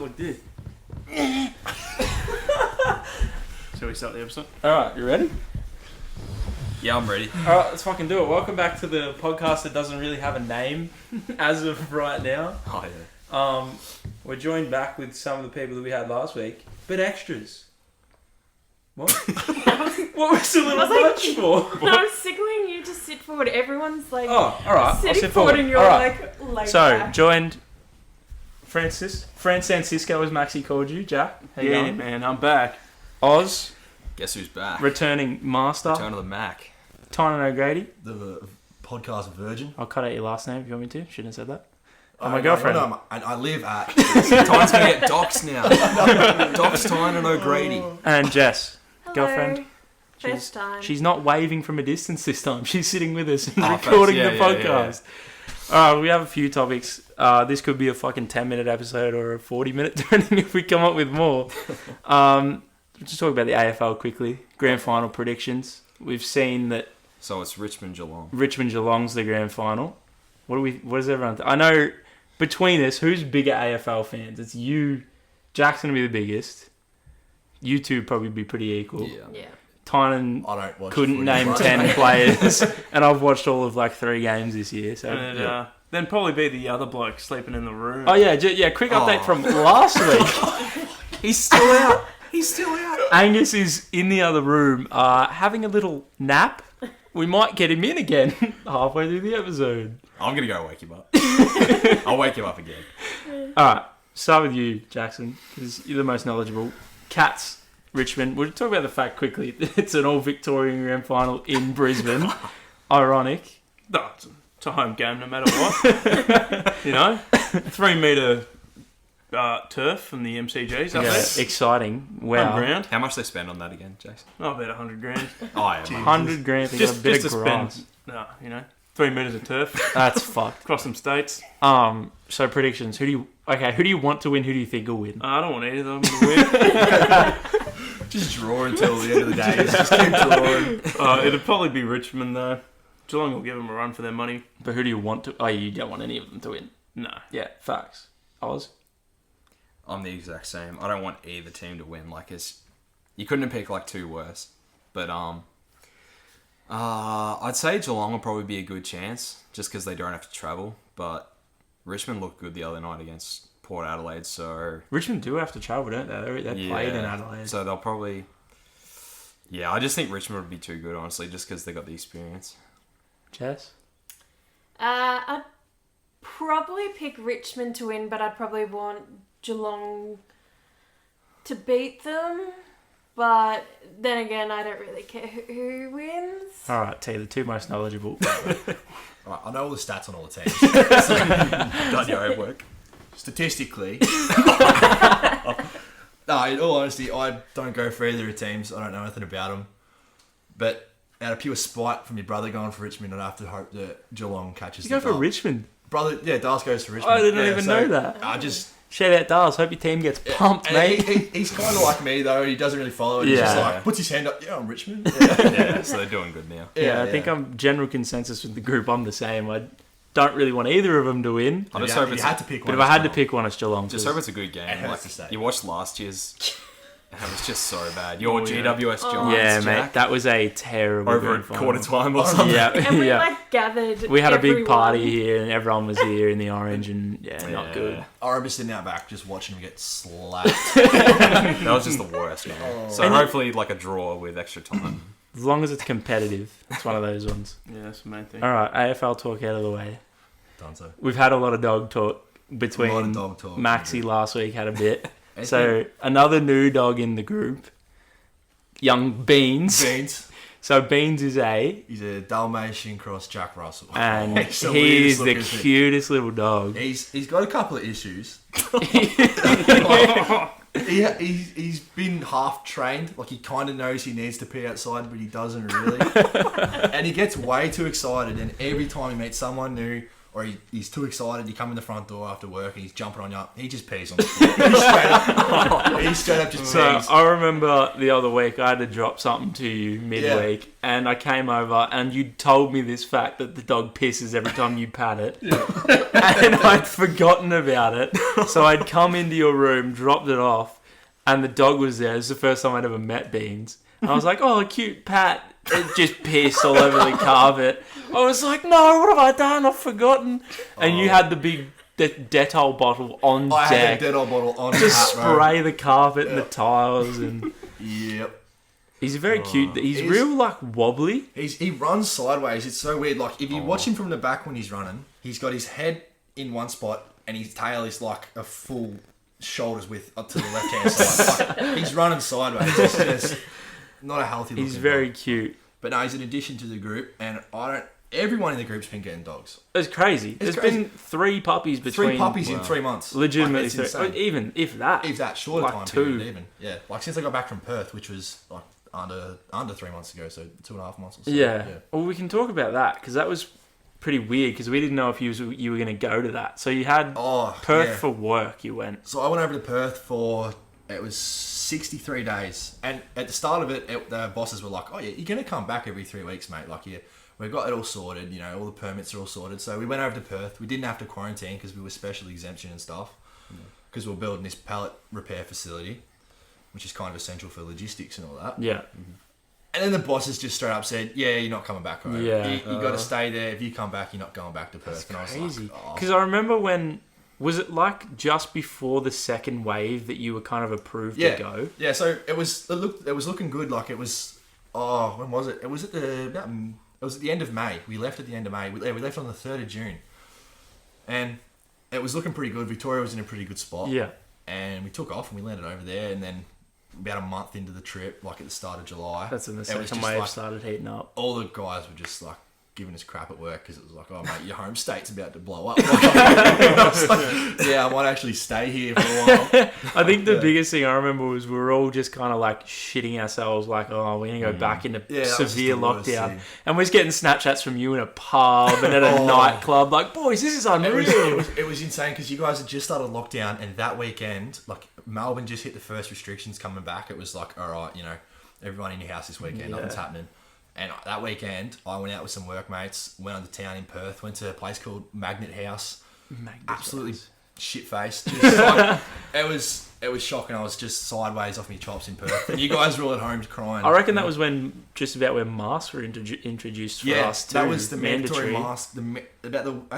Like this. Shall we start the episode? Alright, you ready? Yeah, I'm ready. Alright, let's fucking do it. Welcome back to the podcast that doesn't really have a name as of right now. Oh, yeah. We're joined back with some of the people that we had last week, but extras. What? What was the little touch for? No, I was signaling you to sit forward. Everyone's like alright. sitting forward and you're like laid So, back. joined Francisco, as Maxie called you. Jack, how you Yeah, going? man, I'm back. Oz, Guess who's back? returning master. Return of the Mac. Tynan and O'Grady. The podcast virgin. I'll cut out your last name if you want me to. Shouldn't have said that. Oh, my girlfriend. No, I live at. Tyne's gonna get doxed now. Doxed Tynan and O'Grady. And Jess, Hello. girlfriend. First time. She's not waving from a distance this time. She's sitting with us and thanks. recording Yeah, the yeah, podcast. We have a few topics. This could be a fucking 10-minute episode or a 40-minute, depending if we come up with more. Just talk about the AFL quickly. Grand final predictions. We've seen that So it's Richmond Geelong. Richmond Geelong's the grand final. What does everyone I know between us, who's bigger AFL fans? It's you. Jack's going to be the biggest. You two probably be pretty equal. Yeah. Tynan I don't watch. couldn't footy, name right? 10 players, and I've watched all of like 3 games this year. So And then probably be the other bloke sleeping in the room. oh yeah, quick update from last week. He's still out. He's still out. Angus is in the other room, having a little nap. We might get him in again halfway through the episode. I'm gonna go wake him up. I'll wake him up again. All right, start with you, Jackson, because you're the most knowledgeable. Cats. Richmond. We'll talk about the fact quickly. It's an all-Victorian grand final in Brisbane. Ironic. No, it's a home game no matter what. You know? 3 metre turf from the MCGs up Yeah, there. exciting. Home Wow. ground. How much they spend on that again, Jason? Oh, about 100 grand. Oh, yeah. 100 grand to get a Just bit to of grass. spend, no, you know, 3 metres of turf That's fucked. across some states. So predictions. Who do you want to win? Who do you think will win? I don't want either of them to win. Just draw until the end of the day. Just keep drawing. It'd probably be Richmond, though. Geelong will give them a run for their money. But who do you want to? Oh, you don't want any of them to win. No. Yeah, facts. Oz. I'm the exact same. I don't want either team to win. Like, you couldn't have picked like 2 worse. But I'd say Geelong will probably be a good chance, just because they don't have to travel. But Richmond looked good the other night against Port Adelaide, so Richmond do have to travel, don't they? They played in Adelaide. So they'll probably... Yeah, I just think Richmond would be too good, honestly, just because they got the experience. Jess. I'd probably pick Richmond to win, but I'd probably want Geelong to beat them. But then again, I don't really care who wins. All right, T, the 2 most knowledgeable. Right, I know all the stats on all the teams. Done your homework. Statistically, no, in all honesty, I don't go for either of the teams. I don't know anything about them. But out of pure spite from your brother going for Richmond, I'd have to hope that Geelong catches You the go for dub. Richmond. Brother, yeah, Dars goes for Richmond. I didn't Yeah, even so know that. I just... Shout out Dars. Hope your team gets pumped, and mate. he's kind of like me, though. He doesn't really follow it. He's just Yeah. like, puts his hand up. Yeah, I'm Richmond. Yeah. Yeah, so they're doing good now. Yeah, I think I'm general consensus with the group. I'm the same. I don't really want either of them to win. I just You hope had- it's you had to pick But one. if I had to Geelong. pick one, it's Geelong. just hope it's a good game. It hurts Like, to say. you watched last year's, and it was just so bad. Your Oh, yeah. GWS Giants, yeah, mate, Jack, that was a terrible over grand at final. quarter time or something. Yeah, And we yeah. gathered. We had a big everyone. party here, and everyone was here in the orange, and not good. I remember sitting out back just watching him get slapped. That was just the worst game. So And- hopefully, like a draw with extra time. As long as it's competitive, it's one of those ones. Yeah, that's the main thing. All right, AFL talk out of the way. Done so. We've had a lot of dog talk A lot between of dog talk. Maxie last week had a bit. So another new dog in the group, young Beans. Beans. So Beans is He's a Dalmatian cross Jack Russell. and He's the he is weirdest the looking thing. cutest little dog. He's got a couple of issues. He's been half trained. Like, he kind of knows he needs to pee outside, but he doesn't really. And he gets way too excited. And every time he meets someone new or he's too excited. You come in the front door after work and he's jumping on you. He just pees on the floor. He straight up just pees. So I remember the other week I had to drop something to you midweek, and I came over and you told me this fact that the dog pisses every time you pat it, and I'd forgotten about it. So I'd come into your room, dropped it off, and the dog was there. It was the first time I'd ever met Beans. And I was like, oh, a cute pat. It just pissed all over the carpet. I was like, no, what have I done? I've forgotten. And you had the big Dettol bottle on I deck. had a Dettol bottle on Just hat, bro. spray the carpet and the tiles. And Yep. he's very cute. He's He's- real, like, wobbly. He runs sideways. It's so weird. Like, if you watch him from the back when he's running, he's got his head in one spot and his tail is like a full shoulders width up to the left-hand side. Like, he's running sideways. It's just not a healthy looking He's very dog. cute. But no, he's an addition to the group, and everyone in the group's been getting dogs. It's crazy. There's crazy. been 3 puppies between... 3 puppies in 3 months. Legitimately Like, it's 3. insane. Even if that. If that shorter like time 2. period, even. Yeah. Like, since I got back from Perth, which was like under 3 months ago, so 2.5 months or so. Yeah. Well, we can talk about that, because that was pretty weird, because we didn't know if you were going to go to that. So you had Perth for work, you went. So I went over to Perth for, it was 63 days. And at the start of it, the bosses were like, oh yeah, you're going to come back every 3 weeks, mate. Like, we've got it all sorted, all the permits are all sorted. So we went over to Perth. We didn't have to quarantine because we were special exemption and stuff. Because we were building this pallet repair facility, which is kind of essential for logistics and all that. Yeah. And then the bosses just straight up said, yeah, you're not coming back home. Yeah. You got to stay there. If you come back, you're not going back to Perth. And I was Crazy. like, oh. Because I remember when... Was it like just before the second wave that you were kind of approved to go? Yeah, so it was looking good. Like, it was, when was it? It was at the end of May. We left at the end of May. We left on the 3rd of June. And it was looking pretty good. Victoria was in a pretty good spot. Yeah. And we took off and we landed over there, and then about a month into the trip, like at the start of July, That's when the it was second just wave like, started heating up. all the guys were just like giving us crap at work because it was like, oh mate, your home state's about to blow up. I was like, yeah, I might actually stay here for a while. I think the biggest thing I remember was we were all just kind of like shitting ourselves, like, oh, we're going to go back into Yeah, that was just severe the worst lockdown. thing. And we're just getting Snapchats from you in a pub and at a nightclub, like, boys, this is unreal. It was insane because you guys had just started lockdown, and that weekend, like, Melbourne just hit the first restrictions coming back. It was like, all right, everyone in your house this weekend, nothing's happening. And that weekend, I went out with some workmates, went on to town in Perth, went to a place called Magnet House. Absolutely shit-faced. Just like, it was shocking. I was just sideways off my chops in Perth. And you guys were all at home crying. I reckon that was when just about when masks were introduced for us too. That was the mandatory mask. I think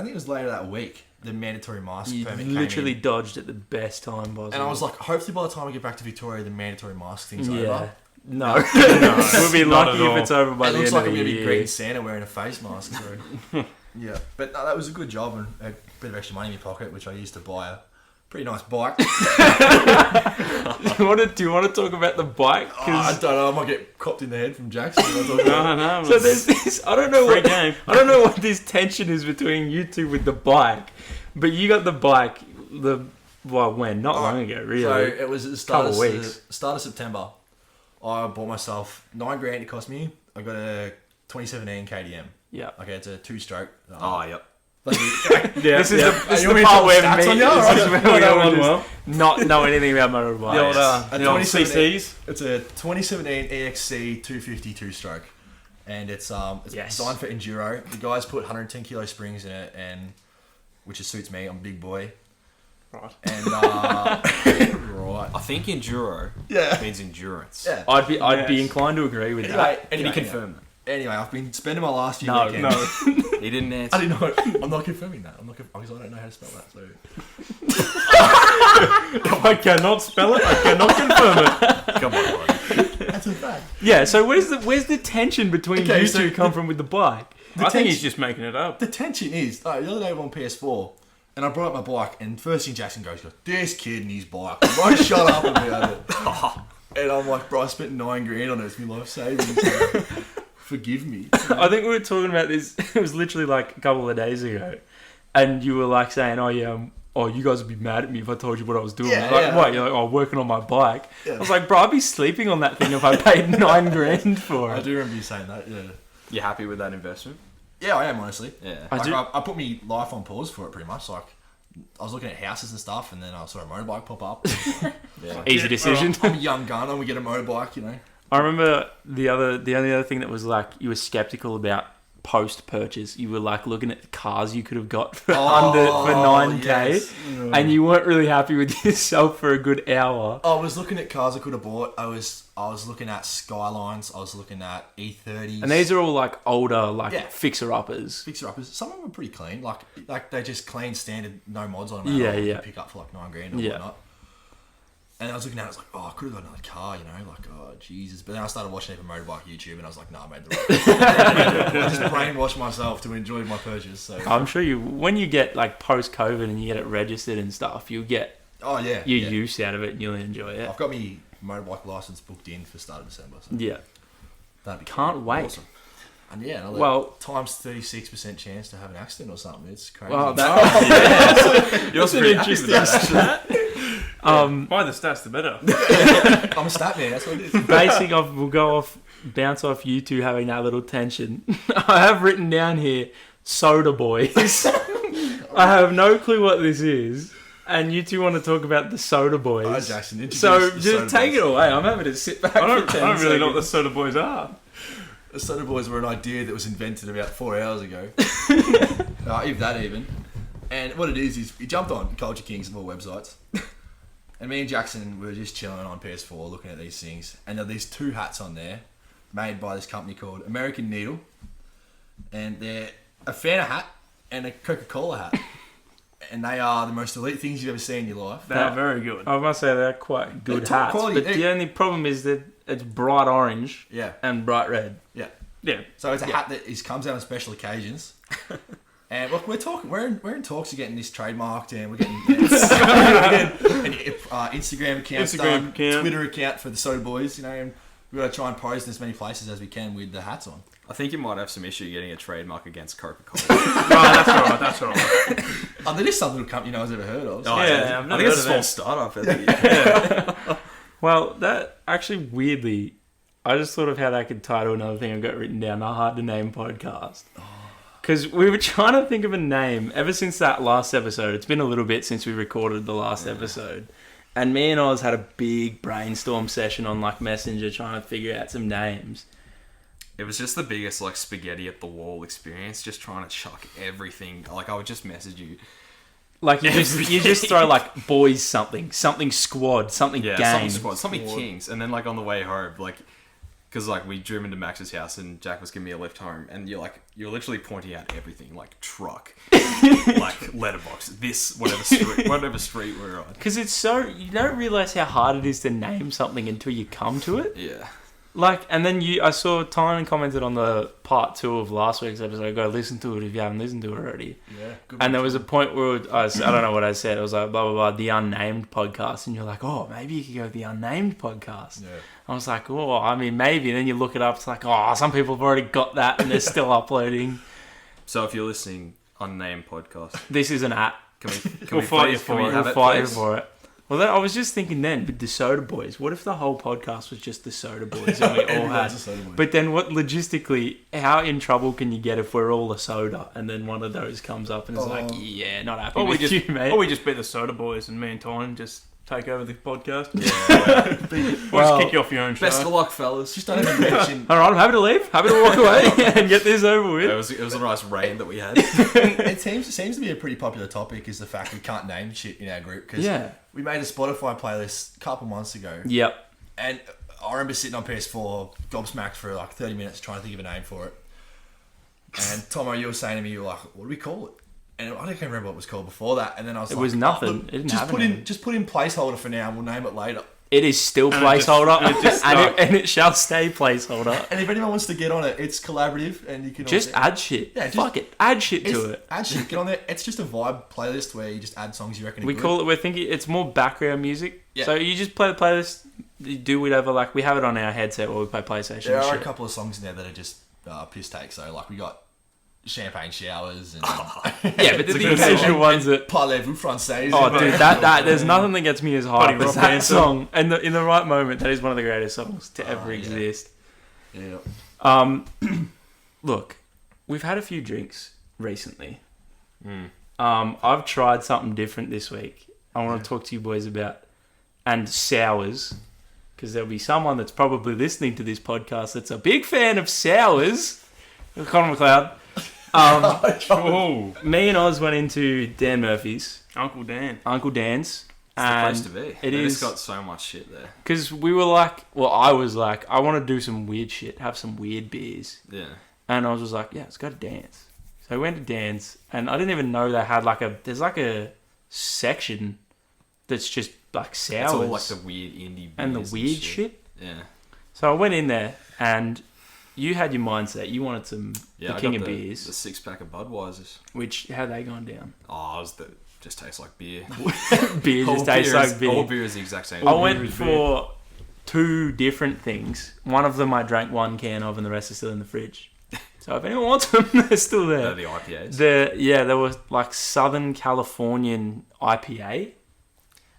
it was later that week. The mandatory mask You permit literally came in. dodged at the best time, possible. And I was like, hopefully by the time I get back to Victoria, the mandatory mask thing's yeah. over. No, we'll be not lucky at if it's all. over by It the looks end like of I'm the going to be year. greeting Santa wearing a face mask. So. Yeah, but no, that was a good job and a bit of extra money in my pocket, which I used to buy a pretty nice bike. Do you want to talk about the bike? I don't know, I might get copped in the head from Jackson. No. So there's this. I don't know Free what game. I don't know what this tension is between you two with the bike, but you got the bike. When? Not long ago, really. So it was at the start Couple of, weeks. start of September. I bought myself $9,000 it cost me. I got a 2017 KTM. Yeah. Okay, it's a 2-stroke. Oh, yep. Yeah, this is Yeah. the, this is You the want me to part talk where stats me, on you? this Alright. is where Know we that all one just well. not know anything about motorbikes. The old 2017 CCs. It's a 2017 EXC 250 two-stroke, and it's Yes. designed for enduro. The guys put 110 kilo springs in it, and which suits me. I'm a big boy, Right. and right, I think enduro yeah, means endurance. yeah. I'd be Yes. inclined to agree with that. Anyway, Can you confirm that? Anyway, I've been spending my last few No, weekends. No. He didn't answer. I didn't know. I'm not confirming that. I'm not because I don't know how to spell that. So I cannot spell it. I cannot confirm it. Come on, buddy. that's a fact. Yeah. So where's the tension between Okay, you so two come from with the bike? I think he's just making it up. The tension is, the other day I'm on PS4, and I brought up my bike, and first thing Jackson goes, this kid and his bike. Bro, shut up about it. And I'm like, bro, I spent $9,000 on it. It's my life savings. So forgive me. I think we were talking about this. It was literally like a couple of days ago, and you were like saying, "Oh yeah, you guys would be mad at me if I told you what I was doing." Yeah, Like, yeah. what? You're like, "Oh, working on my bike." Yeah. I was like, "Bro, I'd be sleeping on that thing if I paid $9,000 for I it." do remember you saying that, yeah. You happy with that investment? Yeah, I am, honestly. Yeah. I put my life on pause for it pretty much. Like, I was looking at houses and stuff, and then I saw a motorbike pop up. Yeah. Easy decision. I'm a young gun, I'm gonna get a motorbike, you know. I remember the only other thing that was like you were skeptical about post purchase. You were like looking at the cars you could have got for for 9K, yes. and you weren't really happy with yourself for a good hour. I was looking at cars I could have bought. I was looking at Skylines. I was looking at E30s. And these are all like older, like Yeah. fixer uppers. fixer uppers. Some of them are pretty clean. Like they just clean standard, no mods on them. Yeah, at all. yeah. You pick up for like $9,000 or Yeah. whatnot. And I was looking at it, I was like, oh, I could have got another car, you know, like, oh, Jesus. But then I started watching a motorbike YouTube, and I was like, nah, I made the right I just brainwashed myself to enjoy my purchase. So I'm sure when you get like post COVID and you get it registered and stuff, you'll get oh yeah, your yeah. use out of it and you'll enjoy it. I've got my motorbike license booked in for start of December. So Yeah, that'd be can't cool. wait. Awesome. And yeah, another Well, times 36% chance to have an accident or something. It's crazy. well, You're also pretty happy with that. By the stats, the better. I'm a stat man. That's what it is. basing off, bounce off you two having that little tension. I have written down here, Soda Boys. I have no clue what this is, and you two want to talk about the Soda Boys. All right, Jackson. introduce So the just Soda take Boys. it away. I'm happy to sit back. I don't for 10 really know what the seconds. Soda Boys are. The Soda Boys were an idea that was invented about 4 hours ago. If that even. And what it is we jumped on Culture Kings and all websites. And me and Jackson were just chilling on PS4 looking at these things. And there are these two hats on there made by this company called American Needle. And they're a Fanta hat and a Coca-Cola hat. And they are the most elite things you've ever seen in your life. They are very good. I must say they're quite good They're top hats, quality, but yeah. the only problem is that it's bright orange Yeah, and bright red. yeah. Yeah. So it's a hat that comes out on special occasions. And look, we're in talks of getting this trademarked, and we're getting an Instagram account, Instagram account. Twitter account for the Soda Boys, you know, and we've got to try and post in as many places as we can with the hats on. I think you might have some issue getting a trademark against Coca-Cola. That's all right. Oh, there is some little company no one's ever heard of. Oh, Yeah, I've I never think it's a heard of small them. startup. I think. Well, that actually weirdly, I just thought of how that could tie to another thing I've got written down, the Hard to Name podcast. Because we were trying to think of a name ever since that last episode. It's been a little bit since we recorded the last episode. And me and Oz had a big brainstorm session on like Messenger trying to figure out some names. It was just the biggest like spaghetti at the wall experience, just trying to chuck everything. Like I would just message you. Like you just throw like boys something squad, something Yeah, gang. something squad, something kings. And then like on the way home, like, because like we drove into Max's house and Jack was giving me a lift home, and you're literally pointing out everything, like truck, like letterbox, this whatever street we're on. Because it's so, you don't realise how hard it is to name something until you come to it. Yeah. Like, and then I saw Tynan commented on the part 2 of last week's episode, go listen to it if you haven't listened to it already. Yeah, good. And there was a point where I don't know what I said, it was like blah blah blah, the unnamed podcast, and you're like, oh, maybe you could go with the unnamed podcast. Yeah. I was like, oh, I mean, maybe. And then you look it up, it's like, oh, some people have already got that and they're still uploading. So if you're listening, unnamed podcast, This is an app. can We'll we fight please, you for can we it. have We'll it, fight you please? for it. Well, then, I was just thinking then, with the Soda Boys, what if the whole podcast was just the Soda Boys and we all Everyone's had... a Soda Boy. But then what, logistically, how in trouble can you get if we're all a soda and then one of those comes up and is like, yeah, not happy Or we with just, you, mate. or we just beat the Soda Boys and me and Tynan just take over the podcast. Yeah. Or just kick you off your own show. Best of luck, fellas. Just don't even mention. All right, I'm happy to leave. Happy to walk away and get this over with. It was a nice rain that we had. It seems to be a pretty popular topic is the fact we can't name shit in our group because Yeah. we made a Spotify playlist a couple months ago, Yep. and I remember sitting on PS4 gobsmacked for like 30 minutes trying to think of a name for it. And Tomo, you were saying to me, you were like, "What do we call it?" And I don't even remember what it was called before that. And then I was It like, was nothing. "Oh, look, It didn't just have a put name." in placeholder for now. And we'll name it later." It is still And it just- placeholder and it just and stuck. it shall stay placeholder. And if anyone wants to get on it, it's collaborative, and you can Just also, add shit. Yeah, just- Fuck it. Add shit to it. Add shit. Get on there. It's just a vibe playlist where you just add songs you reckon. We call it, we're thinking it's more background music. Yeah. So you just play the playlist, you do whatever, like we have it on our headset while we play PlayStation There and are a shit. couple of songs in there that are just piss takes. So like we got champagne showers and Yeah, but It's a the good occasional song. ones that... Parlez-vous français. Oh, dude, that there's nothing that gets me as Bloody hype as rock that anthem. song. And in the right moment, that is one of the greatest songs to ever yeah. exist. Yeah. Look, we've had a few drinks recently. Mm. I've tried something different this week. I want to talk to you boys about, and sours, because there'll be someone that's probably listening to this podcast that's a big fan of sours. Connor McLeod. Me and Oz went into Dan Murphy's. Uncle Dan. Uncle Dan's. It's the place to be. It is. It's got so much shit there. Because we were like, well, I was like, I want to do some weird shit, have some weird beers. Yeah. And I was just like, yeah, let's go to Dan's. So we went to Dan's, and I didn't even know they had there's like a section that's just like sours. It's all like the weird indie beers and the weird shit. Yeah. So I went in there, and you had your mindset. You wanted some the I king got of the beers. The 6-pack of Budweisers. Which, how they gone down? Oh, just tastes like beer. Beer just tastes like beer. All beer is the exact same. I went for 2 different things. One of them I drank 1 can of, and the rest is still in the fridge. So if anyone wants them, they're still there. The IPAs. They were like Southern Californian IPA.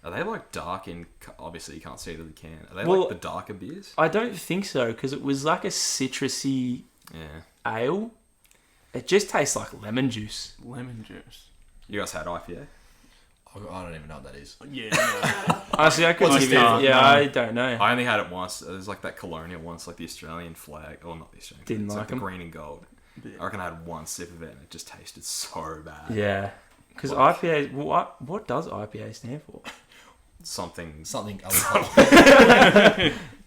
Are they like dark in... Obviously, you can't see it in the can. Are they Well, like the darker beers? I don't think so, because it was like a citrusy Yeah. ale. It just tastes like lemon juice. Lemon juice. You guys had IPA? I don't even know what that is. Yeah. No. Honestly, I couldn't What's give it you... stand for? Yeah, I don't know. I only had it once. There's like that colonial once, like the Australian flag. Oh, not the Australian. Didn't it's like the 'em. green and gold. I reckon I had 1 sip of it and it just tasted so bad. Yeah. Because Like- IPA... What does IPA stand for? Something. Something.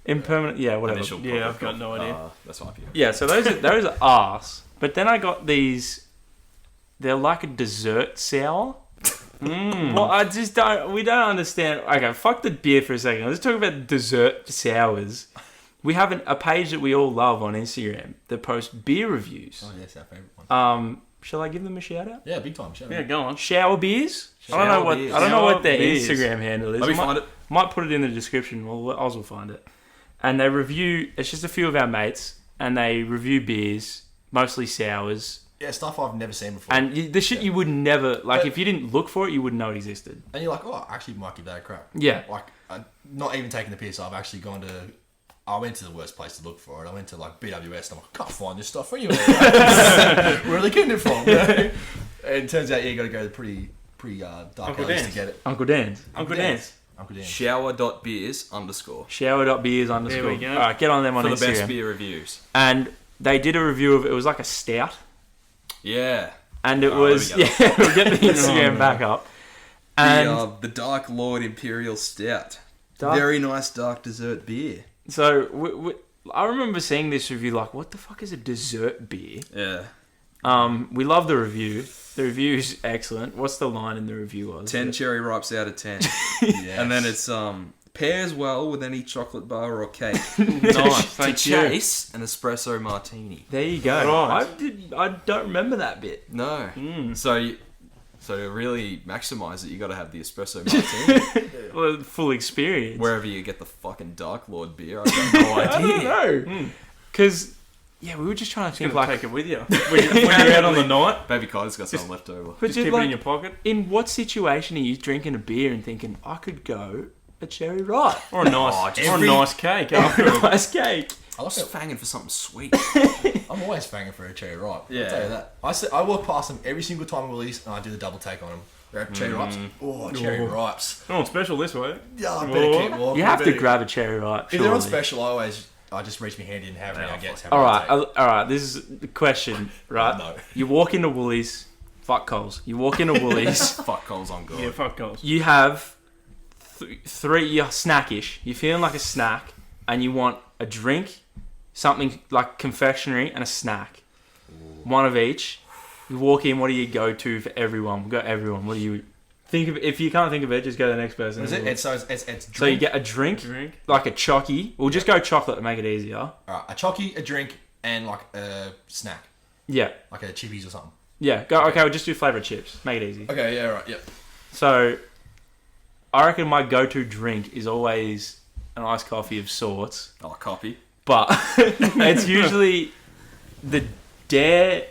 Impermanent... Yeah, whatever. Initial Yeah, proper I've got no idea. That's IPA. Yeah, so those are arse. But then I got these... They're like a dessert sour. Well, I just don't... We don't understand... Okay, fuck the beer for a second. Let's talk about dessert sours. We have a page that we all love on Instagram that posts beer reviews. Oh, yes, our favourite one. Shall I give them a shout out? Yeah, big time. Show Yeah, go on. Shower beers? I don't know Shower what beers. I don't know what their Shower beers. Instagram handle is. Let me I might, find it. might put it in the description. Well, Oz will find it. And they review... It's just a few of our mates, and they review beers, mostly sours. Yeah, stuff I've never seen before. And the shit you would never... Like, if you didn't look for it, you wouldn't know it existed. And you're like, oh, I actually might give that a crack. Yeah. Like, not even taking the piss, I've actually gone to... I went to the worst place to look for it. I went to, like, BWS, and I'm like, I can't find this stuff anywhere. Where are they getting it from? You know? And it turns out, you got to go to pretty dark Uncle alleys Dan's. to get it. Uncle Dan's. Uncle Dan's. Uncle Dan. Shower.beers_. Shower.beers_. There we go. Alright, get on them on For the Instagram. best beer reviews. And they did a review of... It was like a stout. Yeah. And it Oh, was... there we Yeah, we'll get the Instagram back up. And... The Dark Lord Imperial Stout. Dark- Very nice dark dessert beer. So, I remember seeing this review like, what the fuck is a dessert beer? Yeah. We love the review. The review is excellent. What's the line in the review? Was 10 cherry ripes out of 10. Yes. And then it's pairs well with any chocolate bar or cake. Nice. To Thank you. chase an espresso martini. There you go. Right. I don't remember that bit. No. Mm. So to really maximise it, you got to have the espresso martini. Well, full experience. Wherever you get the fucking Dark Lord beer, I've got no I idea. don't know. Because, we were just trying to think Gonna like... take it with you when you're out on the night. Baby Cody's got some left over. But Just just keep it like, in your pocket, in what situation are you drinking a beer and thinking, I could go a cherry ripe? or a nice, Oh, just or a nice cake after. Nice cake. I like Just it. fanging for something sweet. I'm always fanging for a cherry ripe. Yeah. I'll tell you that. I walk past them every single time we release, and I do the double take on them. Grab cherry ripes. Oh, cherry Ooh. ripes. They're on special this way. Yeah, I better keep walking. You have to better- grab a cherry ripe. If they're on surely. special, I just reach my hand in, have any I get. All right. This is the question, right? No. You walk into Woolies, fuck Coles. You walk into Woolies, Fuck Coles on God. Yeah, fuck goals. you have three. You're snackish. You're feeling like a snack, and you want a drink, something like confectionery, and a snack. One of each. You walk in. What do you go to for everyone? We've got everyone. What do you think of? If you can't think of it, just go to the next person. What is it? It's So you drink. get a drink, Drink. like a chocky. We'll just go chocolate to make it easier. All right, a chocky, a drink, and like a snack, Yeah. like a chippies or something. Yeah. Go. Okay. We'll just do flavoured chips. Make it easy. Okay, yeah, right, yep. So, I reckon my go-to drink is always an iced coffee of sorts, Oh, copy. but it's usually the Dare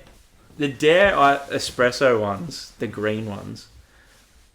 espresso ones, the green ones,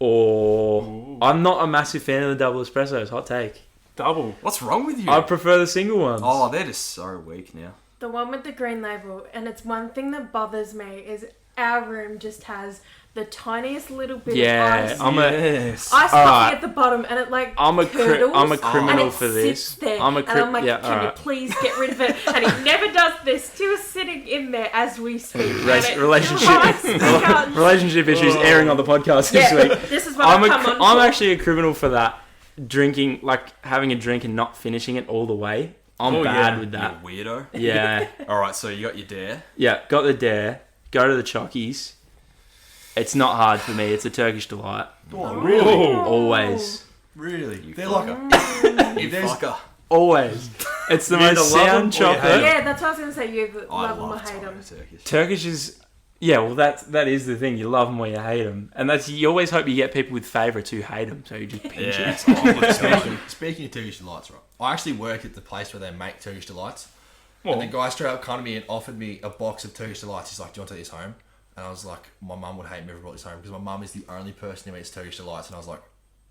or Ooh. I'm not a massive fan of the double espressos. Hot take. Double. What's wrong with you? I prefer the single ones. Oh, they're just so weak now. The one with the green label, and it's one thing that bothers me is our room just has the tiniest little bit Yeah, of ice. Yes. Ice Alright. coffee at the bottom, and it like I'm a curdles, criminal and it for sits this. there, I'm a and I'm like, yeah, can alright. you please get rid of it? And he never does this. Still sitting in there as we speak. And it Relationship drives me nuts. relationship issues airing on the podcast this Yeah, week. this is what I've come on I'm for. actually a criminal for that. Drinking, like having a drink and not finishing it all the way. I'm Oh, bad yeah. with You that. weirdo. Yeah, Alright, so you got your dare. yeah. Got the dare. Go to the Chockies. It's not hard for me. It's a Turkish delight. Oh, really? Always, Really? You They're like a... You If there's... fucker. always. It's the You either most love 'em sound or you hate chocolate. 'em. Yeah, that's what I was gonna say. You either I love them or love hate them. Turkish. Turkish is, yeah. Well, that is the thing. You love them or you hate them, and that's you always hope you get people with favourites who hate them, so you just pinch Yeah. it. Oh, look, Speaking of Turkish delights, right? I actually work at the place where they make Turkish delights. Well, And the guy straight up come to me and offered me a box of Turkish delights. He's like, "Do you want to take this home?" And I was like, "My mum would hate me if I brought this home because my mum is the only person who eats Turkish delights." And I was like,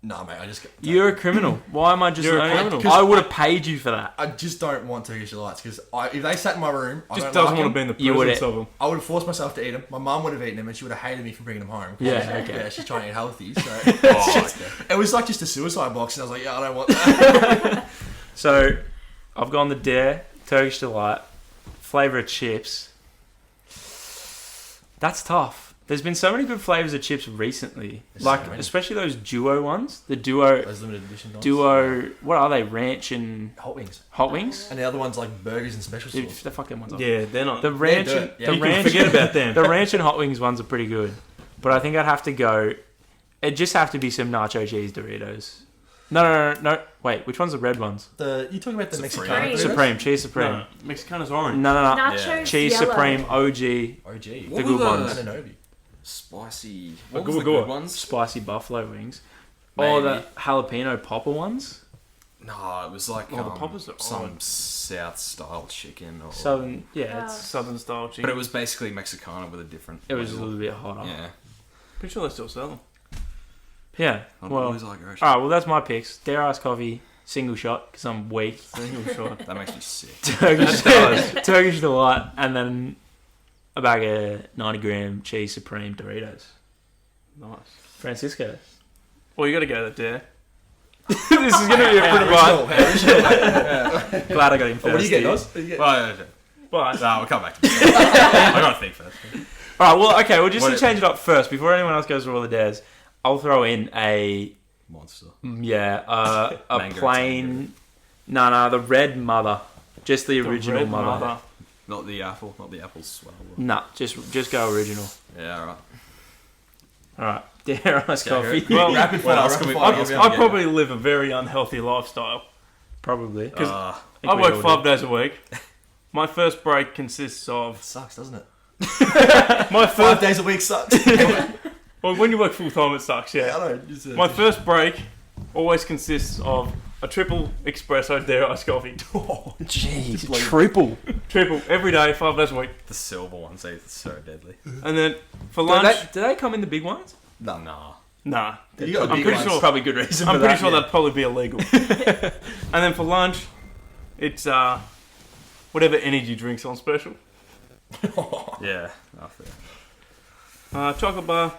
"Nah, mate, I just You're a criminal. Why am I just? You're a owning it? criminal. I would have paid you for that. I just don't want Turkish delights because if they sat in my room, I just don't doesn't like want to them, be in the You presence would- of them. I would have forced myself to eat them. My mum would have eaten them, and she would have hated me for bringing them home. Yeah, okay. Yeah, she's trying to eat healthy. So Oh, okay. it was like just a suicide box, and I was like, "Yeah, I don't want that." So, I've gone the dare Turkish delight flavor of chips. That's tough. There's been so many good flavors of chips recently, There's like so many. especially those duo ones. The duo, Those limited edition ones. what are they? Ranch and Hot wings, hot wings. and the other ones like burgers and special Dude, sauce. the fucking ones. Yeah, they're not. The ranch dirt. and Yeah, the you can ranch. forget about them. The ranch and hot wings ones are pretty good, but I think I'd have to go. It just have to be some nacho cheese Doritos. No. Wait, which one's the red ones? You talking about the Supreme. Mexican burgers? Supreme, cheese Supreme. No, Mexicana's orange. No. Nachos Yeah. Cheese yellow. Supreme OG, OG. the What good were ones. And an Obi. Spicy. Oh, What was the go. good ones? Spicy buffalo wings. Maybe. Or the jalapeno popper ones. No, it was like Oh, the poppers are some orange. South style chicken. Or, Southern, yeah, Oh. it's, Southern style chicken. but it was basically Mexicana with a different. it was a label. little bit hotter. Yeah. Pretty sure they still sell them. Yeah. Not Well, always like Irish. alright, well that's my picks. Dare Ice Coffee, single shot, because I'm weak. Single shot. That makes me sick. Turkish Delight, and then a bag of 90-gram cheese Supreme Doritos. Nice. Francisco. Well, you got to go to dare. This is going to be a pretty Original, bite. original. Glad I got him first. What do you get, here. Oz? What do you get? Well, But no, we'll come back to that. I gotta think first. Alright, well, okay, well, just What to it- change it up first, before anyone else goes through all the dares, I'll throw in a Monster. a Mango plain. No, the red mother, just the original red mother. Not the apple. Not the apple swell. Nah, just go original. Yeah, alright. All right, dare ice Okay, coffee. Well, Rapid What fire, else can we- rapid what fire. else Give can me I Yeah. probably live a very unhealthy lifestyle. Probably. Because Uh, I we work all 5 days a week. My first break consists of Sucks, doesn't it? my 5 first. days a week sucks. Well, when you work full time, it sucks. I Yeah. know. Just, My first break always consists of a triple espresso dare iced coffee. Jeez, like- triple. Triple every day, 5 days a week. the silver ones, they're so deadly. And then for Do lunch, they come in the big ones? Nah. nah. You got a I'm big pretty one. sure. Probably good reason. I'm for pretty that, sure yeah. that'd probably be illegal. And then for lunch, it's whatever energy drinks on special. Yeah. Oh, fair. Chocolate bar.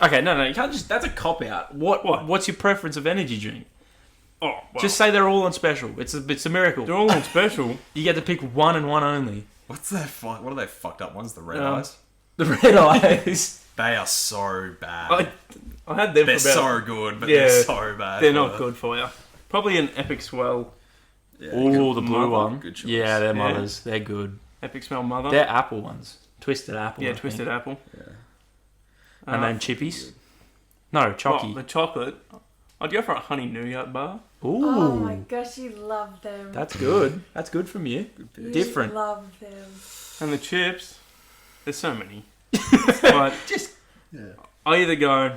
Okay, no, you can't just. That's a cop out. What? What's your preference of energy drink? Oh, well, Just say they're all on special. It's a miracle. they're all on special. You get to pick one and one only. What's that? What are they fucked up ones? The red Um, eyes. The red eyes. They are so bad. I had them They're for about. so good, but Yeah, they're so bad. They're not good for you. Probably an Epic Swell, Yeah, Oh, good. the blue Mother. one. Good choice. Yeah, they're Yeah. mothers. They're good. Epic Smell Mother. They're apple ones. Twisted apple. Yeah, I think. Twisted Apple. Yeah. And then chippies. No, chocky. The chocolate. I'd go for a honey nougat bar. Ooh, Oh my gosh, you love them. that's good. That's good from you. You different. love them. And the chips. There's so many. But Just. Yeah. I either go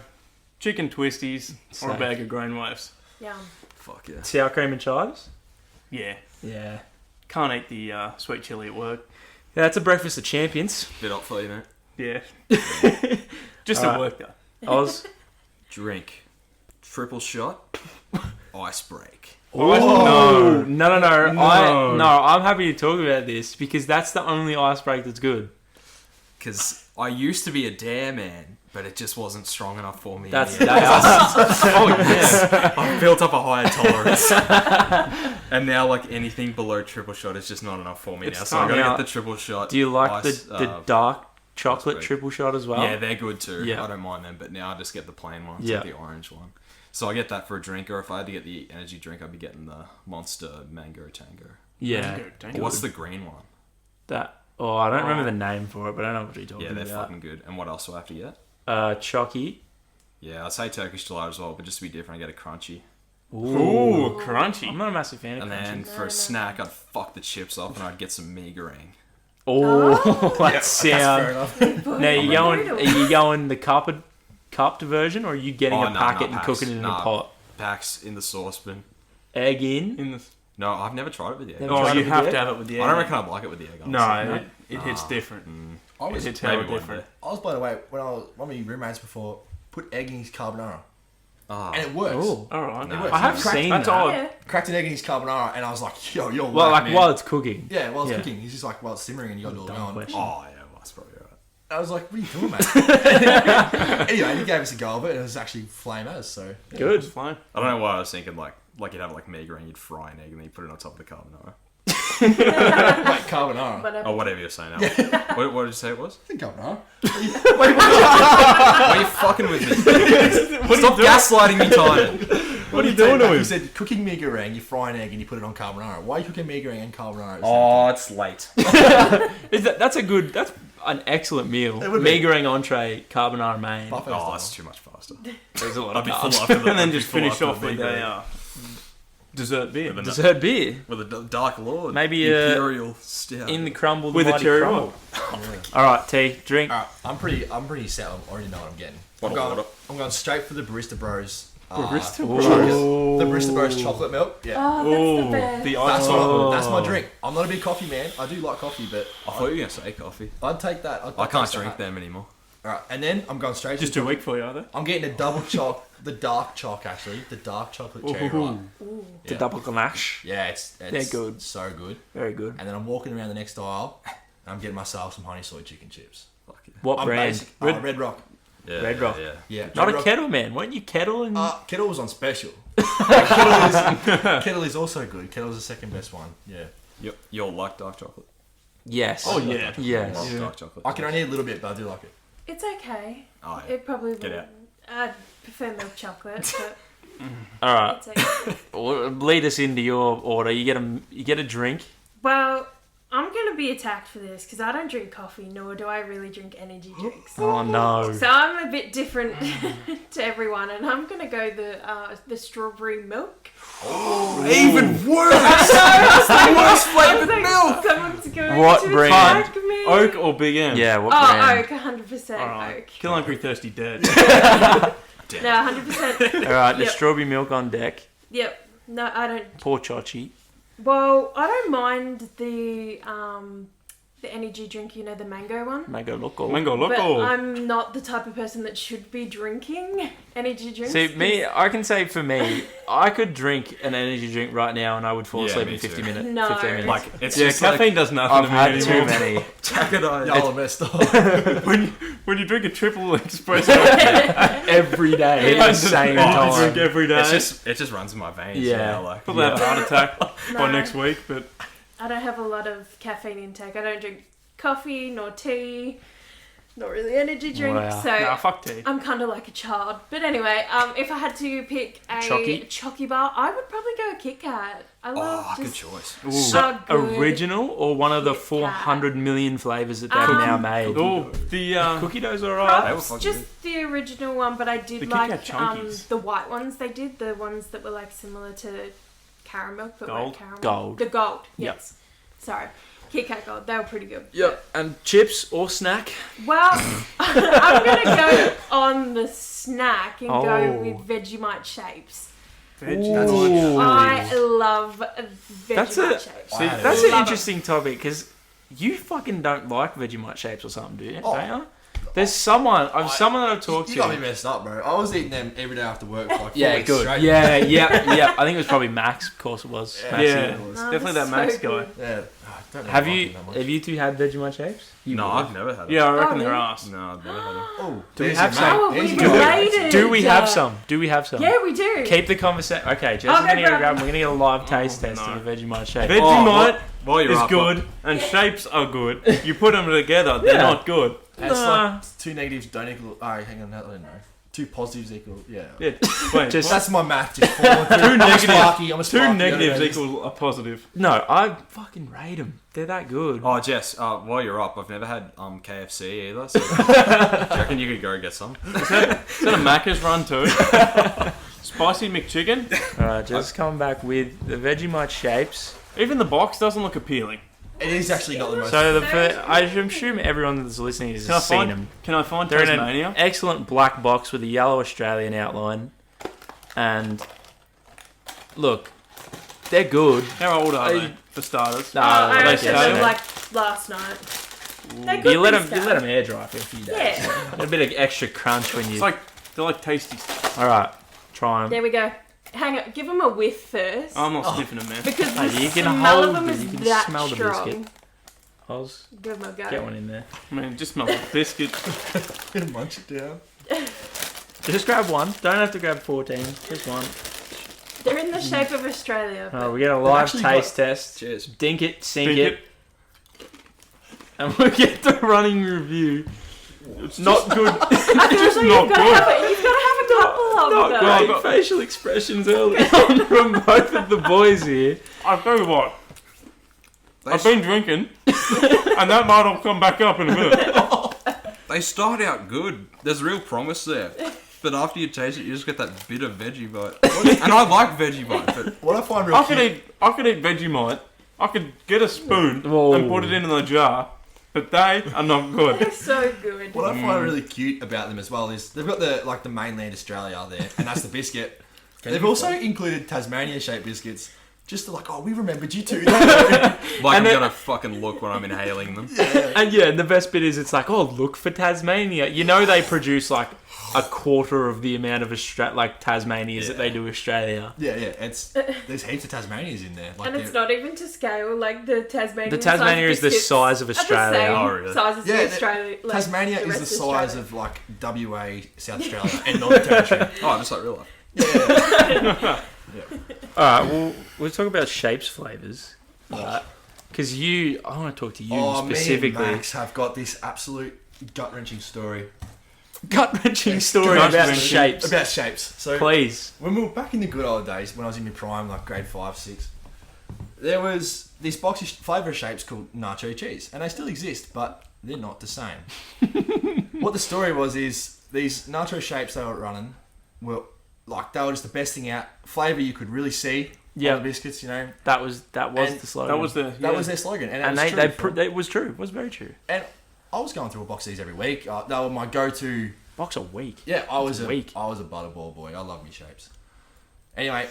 chicken twisties or a Same. bag of grain waves. Yum. Fuck yeah. Sour cream and chives. Yeah. Yeah. Can't eat the sweet chili at work. Yeah, that's a breakfast of champions. Bit up for you, mate. Yeah. Just Alright. at work though. Oz. Drink. Triple shot. ice break. Oh, no. No. I'm happy to talk about this because that's the only ice break that's good. Because I used to be a dare man, but it just wasn't strong enough for me. That's in the end. Oh yeah. I've built up a higher tolerance. And now, like, anything below triple shot is just not enough for me It's now. So I'm tough. going to Now, get the triple shot. Do you like ice, the dark chocolate break. triple shot as well? Yeah, they're good too. Yeah. I don't mind them, but now I just get the plain ones, Yeah. like the orange one. So I get that for a drink, or if I had to get the energy drink, I'd be getting the Monster Mango Tango. Yeah. Tango. What's the green one? That. Oh, I don't remember the name for it, but I know what you're talking Yeah, they're about. fucking good. And what else do I have to get? Chocky. Yeah, I'd say Turkish delight as well, but just to be different, I get a crunchy. Ooh, crunchy. I'm not a massive fan of And crunchy. then for a snack, I'd fuck the chips off and I'd get some meagering. Oh, that That's fair sound. enough. Now, are you going the cupped version, or are you getting Oh, a no, packet not and cooking it in packs. a pot? Packs in the saucepan. Egg in? In the. No, I've never tried it with the egg. Never Oh, tried you it with have the to egg? have it with the egg. I don't reckon I'd like it with the egg. No, honestly. it hits different. I It was, hits Maybe how one different. day. I was blown away when one of my roommates before put egg in his carbonara, Ah. and it works. Oh. All right. No. works. I have Cracked- seen That's that. odd. Yeah. Cracked an egg in his carbonara, and I was like, yo, you're Well, whack, like man. while it's cooking. Yeah, while it's Yeah. cooking, he's just like, while it's simmering and you got it all Dumb going. question. Oh, yeah, well, that's probably right. I was like, what are you doing, mate? Anyway, he gave us a go of it, and it was actually flame as, so. Yeah. Good. It's fine. I don't know why I was thinking like you'd have like meagering, you'd fry an egg and then you put it on top of the carbonara. Like carbonara. Whatever. Oh, whatever you're saying. Now. What did you say it was? I think carbonara. Why are you fucking with me? Stop gaslighting me, Tynan. What are you doing to You him? said cooking meat goreng, you fry an egg and you put it on carbonara. Why are you cooking meat goreng and carbonara? Oh, it's late. That's an excellent meal. It would be. Meagering entree, carbonara main. Buffet Oh, style. that's too much faster. There's a lot I'd of be full carbs. after that. And then I'd be just full finish after off the with meagering. a dessert beer. With Dessert beer. With a Dark Lord. Maybe, Imperial Stout. In the crumble, the With a mighty cherry crumble. All right, T, drink. Alright, I'm pretty set. I already know what I'm getting. Bottle I'm going straight for the Barista Bros. Barista Ooh. The Barista Bros chocolate milk. Yeah. Oh, Oh, that's the best. the That's, ice. that's my drink. I'm not a big coffee man. I do like coffee, but I thought you were going to say coffee. I'd take that. I can't drink them anymore. Alright, and then I'm going straight Just to too weak for you, are they? I'm getting a double choc, the dark choc actually, the dark chocolate cherry ripe. Ooh. The Yeah. double ganache. Yeah, it's They're good. So good. Very good. And then I'm walking around the next aisle, and I'm getting myself some honey soy chicken chips. Fuck yeah. What I'm brand? basic- Red Rock. Yeah, Red Rock. Yeah. Yeah. Not Red a Rock. kettle, man. Weren't you kettle and... Kettle was on special. Kettle is also good. Kettle's the second best one. Yeah. You'll like dark chocolate. yes. Oh, yeah. Yes. Love dark chocolate. I can only eat a little bit, but I do like it. It's okay. Oh, yeah. It probably Get would. out. I'd prefer milk chocolate, but All right. it's okay. Well, lead us into your order. You get a drink. Well, I'm going to be attacked for this because I don't drink coffee, nor do I really drink energy drinks. Oh no. So I'm a bit different to everyone, and I'm going to go the strawberry milk. Even worse! Worst flavoured milk! Someone's going What to brand? attack me. Oak or Big M? Yeah. What Oh, brand? Oak, 100% Alright. Oak. Kill Hungry Thirsty Dead. No, 100%. All right. The Yep. strawberry milk on deck. Yep. No, I don't. Poor Chochi. Well, I don't mind the energy drink, you know, the mango one. Mango loco. Mango But Loco. I'm not the type of person that should be drinking energy drinks. See, me, I can say for me, I could drink an energy drink right now and I would fall Yeah, asleep me in 50 too. minutes. No. 15 minutes. Like, it's Yeah, just caffeine does nothing I've to me had too anymore. many. like Jacadine. Y'all are messed up. When you drink a triple espresso, Every day at the same I drink time. every day. It just runs in my veins. Yeah. Yeah. Like, Probably have a heart attack by No. next week, but I don't have a lot of caffeine intake. I don't drink coffee, nor tea, not really energy drink. Wow. So nah, fuck tea. I'm kind of like a child. But anyway, if I had to pick a Chocky? bar, I would probably go Kit Kat. I love oh, good just choice. Ooh. so good. Original or one of the Kit Kat. 400 million flavours that they've now made? Oh, the Cookie dough's alright. They were Perhaps fucking just the original one, but I did The Kit like Kat Chunkies. the white ones they did, the ones that were like similar to caramel, but Gold? like caramel. Gold. The gold, Yep. yes. Sorry. Kit Kat Gold, they were pretty good. Yep. And chips or snack? Well, I'm going to go on the snack and Oh. go with Vegemite shapes. Ooh. I love That's Vegemite a- shapes. See, Wow. that's an Love 'em. interesting topic because you fucking don't like Vegemite shapes or something, do you? Oh. Don't you? There's someone that I've talked You to. got me messed up, bro. I was eating them every day after work for like 4 Yeah, weeks good. straight. Yeah. I think it was probably Max. Of course it was. Yeah. Maxi. Yeah, It was. definitely that that's Max so guy. good. Yeah. Oh, I don't Have like you them that much. have you two had Vegemite shapes? You No, would. I've never had it. Yeah, I reckon Oh, they're really? ass. No, I've never had it. Oh, Do we there's have your some? mate. Oh, There's we your mate. related. Do we have some? Do we have some? Yeah, we do. Keep the conversation. Okay, Jess I'll is go gonna go grab grab. them. We're gonna get a live taste test no. of a Vegemite shape. Vegemite While you're is up, good, and shapes are good. You put them together, they're Yeah. not good. It's Nah. like two negatives don't equal. Alright, hang on, I don't know. Two positives equal. Yeah. Yeah, wait, Just- what? That's my math. Just falling through. Two negatives. I'm a Two sparky, negatives I don't know. equal a positive. No, I fucking rate them. They're that good. Oh, Jess, while you're up, I've never had KFC either. So do you reckon you could go get some? Is that a Macca's run too? Spicy McChicken? Alright, just coming back with the Vegemite shapes. Even the box doesn't look appealing. It is actually not the most. So I assume everyone that's listening has seen them. Can I find They're in Tasmania? an excellent black box with a yellow Australian outline. And look, they're good. How old are I- they, for starters? Nah, I they reckon say them so. like last night. They're good You let these them days. air dry for a few days. Yeah. A bit of extra crunch when you. It's like, they're like tasty stuff. All right, try them. There we go. Hang on, give them a whiff first. I'm not sniffing them, man. because the Hey, you can smell hold of them it, is you can that smell the strong. biscuit. Oz, Give them a go. get one in there. I mean, it just smells like biscuit. Munch it down. Just grab one. Don't have to grab 14. Just one. They're in the shape of Australia. Oh, but we get a live actually taste test. Cheers. Dink it, sink Think it, and we'll get the running review. It's Not good. I feel just like not you've got to have a couple of Not them. great but- facial expressions early on from both of the boys here. I'll tell you what, I've been drinking, and that might all come back up in a minute. They start out good. There's real promise there. But after you taste it, you just get that bit of Vegemite. And I like Vegemite, but What I find real I could cute. eat Vegemite. I could get a spoon Whoa. and put it in the jar, but they are not good. They're so good. What I find really cute about them as well is they've got the mainland Australia there, and that's the biscuit. They've also included Tasmania shaped biscuits. Just to like, oh, we remembered you too. like And I'm then- gonna fucking look when I'm inhaling them. And yeah, the best bit is it's like, oh, look for Tasmania. You know they produce like a quarter of the amount of Tasmanias that they do Australia. Yeah, it's there's heaps of Tasmanias in there. Like And it's they're- not even to scale. Like the Tasmanian. The Tasmania is the size of Australia. Oh, The really? same size as Yeah, Australia. Like, Tasmania the is the rest size Australia. of like WA, South Australia, and Northern Territory. Oh, just like real life. Yeah. Alright, well, we'll talk about shapes flavours. Because I want to talk to you specifically. Me and Max have got this absolute gut wrenching story Gut wrenching story gut about wrenching. shapes. about shapes. So Please. when we were back in the good old days, when I was in my prime, like grade 5, 6, there was this box of flavour of shapes called nacho cheese, and they still exist, but they're not the same. What the story was is these nacho shapes they were running were like they were just the best thing out. Flavour you could really see. Yeah. On the biscuits, you know. That was And the slogan. That was the That was their slogan, and, and it was true. it was true. It was very true. And I was going through a box of these every week. They were my go-to. Box a week. Yeah, I was a a week. butterball boy. I love me shapes. Anyway,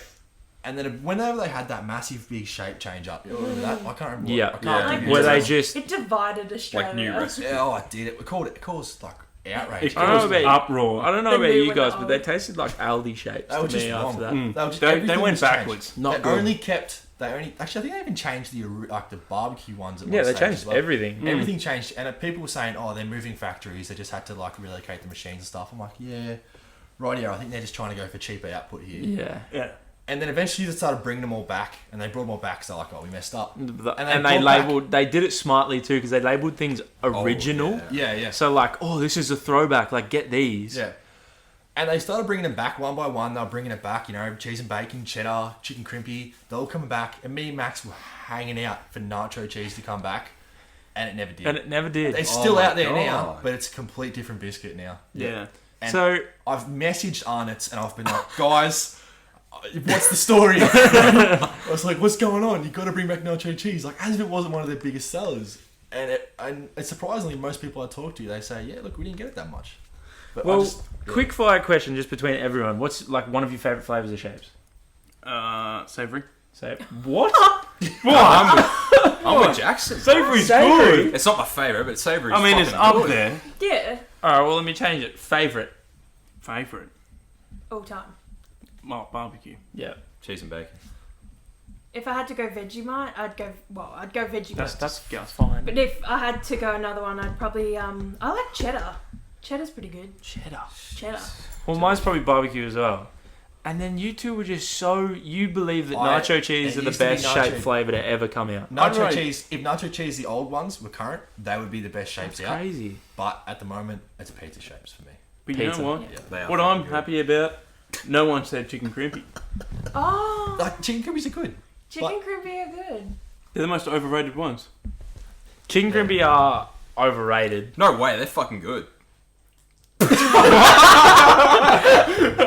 and then whenever they had that massive big shape change up, you remember that? I can't remember. Yeah. I can't Yeah. give you Where they examples. just It divided Australia. Like new recipe. Yeah, oh, I did it. It caused like outrage. It I don't know caused about- uproar. I don't know The about new you and guys, the but they old. tasted like Aldi shapes They to were just me wrong. after that. Mm. They were just, They everything went was changed. backwards. Not They good. only kept. Actually, I think they even changed the barbecue ones. At Yeah, one they stage changed as well. everything. Everything changed, and people were saying, "Oh, they're moving factories. They just had to like relocate the machines and stuff." I'm like, "Yeah, rightio. I think they're just trying to go for cheaper output here." Yeah. Yeah. And then eventually they started bringing them all back, and they brought them all back. So they're like, "Oh, we messed up." And they they brought labeled. They did it smartly too because they labeled things Oh, original. yeah. Yeah. So like, oh, this is a throwback. Like, get these. Yeah. And they started bringing them back one by one. They were bringing it back, you know, cheese and bacon, cheddar, chicken crimpy. They're all coming back. And me and Max were hanging out for nacho cheese to come back. And it never did. And it never did. It's Oh still my out there now, God. but it's a complete different biscuit now. Yeah. And So I've messaged Arnott's and I've been like, guys, what's the story? I was like, what's going on? You got to bring back nacho cheese. Like, as if it wasn't one of their biggest sellers. And surprisingly, most people I talk to, they say, yeah, look, we didn't get it that much. But well, quick fire question just between everyone. What's like one of your favourite flavours of shapes? Savoury. Say what? Well, I'm with Jackson. Savoury's Savoury? good. It's not my favourite, but savoury's I mean, it's fucking up good. there. Yeah. Alright, well, let me change it. Favourite. Favourite. All time. Well, barbecue. Yeah. Cheese and bacon. If I had to go Vegemite, I'd go Vegemite. That's fine. But if I had to go another one, I'd probably I like cheddar. Cheddar's pretty good. Cheddar. Well, mine's probably barbecue as well. And then you two were just you believe that I- nacho cheese it are the used to be best nacho- shaped flavour to ever come out. Nacho Right. cheese. If nacho cheese, the old ones were current, they would be the best shapes That's out. crazy. But at the moment, it's pizza shapes for me. But you Pizza. know what? Yeah, they are What fucking I'm good. happy about, no one said chicken crimpy. Oh, Like chicken curries are good. chicken crimpy are good. They're the most overrated ones. Chicken crimpy are overrated. No way, they're fucking good.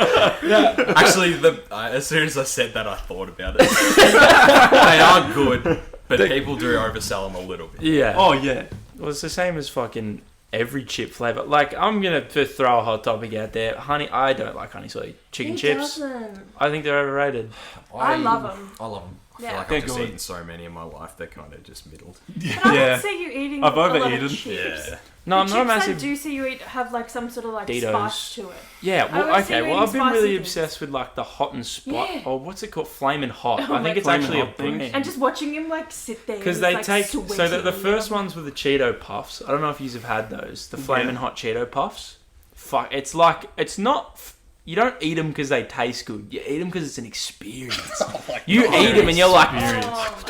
Actually, as soon as I said that, I thought about it. They are good, but people do oversell them a little bit. Yeah. Oh, yeah. Well, it's the same as fucking every chip flavour. Like, I'm going to throw a hot topic out there. I don't like honey soy chicken Who chips. doesn't? I think they're overrated. I love them. I love them. I feel Yeah. like They're I've just good. eaten so many in my life, they're kind of just middled. But I Yeah. would see you eating I've a lot of overeaten. chips. Yeah. No, I'm The not a chips I massive... do see you eat have like some sort of like Doritos. spice to it. Yeah, I well, always see okay. you Well, I've eating been really spicy things. obsessed with like the hot and spot. Yeah. Or what's it called? Flamin' Hot. Oh I my think it's Flamin' actually a Hot thing. brand. And just watching him like sit there. Because and they he's, take like, so that the sweating, first yeah. ones were the Cheeto Puffs. I don't know if you have had those. The Flamin' Yeah. Hot Cheeto Puffs. Fuck, it's like it's not. You don't eat them because they taste good. You eat them because it's an experience. You eat them and you're like. Oh,